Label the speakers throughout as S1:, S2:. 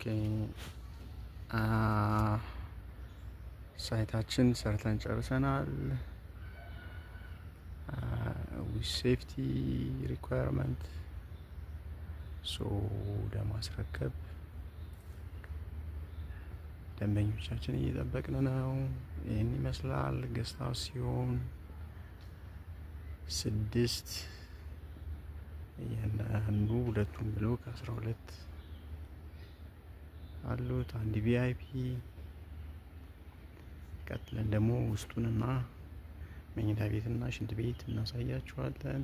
S1: ኦኬ ሳይታችን ሰርተን ጨርሰናል። ዊዝ ሴፍቲ ሪኳየርመንት ለማስረከብ ደንበኞቻችን እየጠበቅን ነው። ይህን ይመስላል። ገስት ሃውስ ሲሆን 6 እያንዳንዱ ሁለቱም ብሎክ 12 አሉት። አንድ ቪአይፒ። ቀጥለን ደግሞ ውስጡንና መኝታ ቤትና ሽንት ቤት እናሳያችኋለን።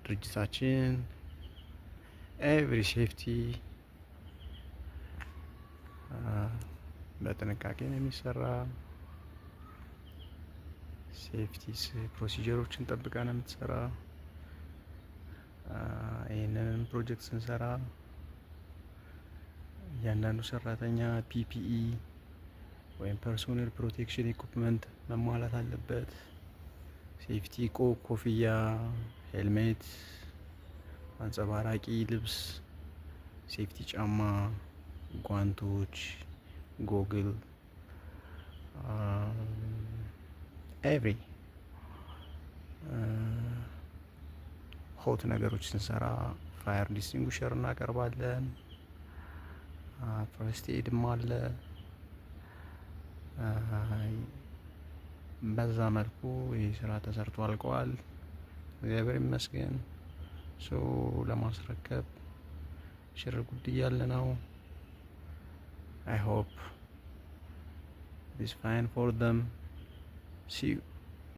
S1: ድርጅታችን ኤቭሪ ሴፍቲ በጥንቃቄ ነው የሚሰራ። ሴፍቲ ፕሮሲጀሮችን ጠብቃ ነው የምትሰራ። ይህንን ፕሮጀክት ስንሰራ እያንዳንዱ ሰራተኛ ፒፒኢ ወይም ፐርሶኔል ፕሮቴክሽን ኢኩፕመንት መሟላት አለበት። ሴፍቲ ኮፍያ፣ ሄልሜት፣ አንጸባራቂ ልብስ፣ ሴፍቲ ጫማ፣ ጓንቶች፣ ጎግል፣ ኤቭሪ ሆት ነገሮች ስንሰራ ፋየር ዲስቲንጉሸር እናቀርባለን። ፈርስት ኤድም አለ። በዛ መልኩ ይህ ስራ ተሰርቶ አልቀዋል። እግዚአብሔር ይመስገን። ለማስረከብ ሽር ጉድ እያለ ነው። I hope it is fine for them. See you.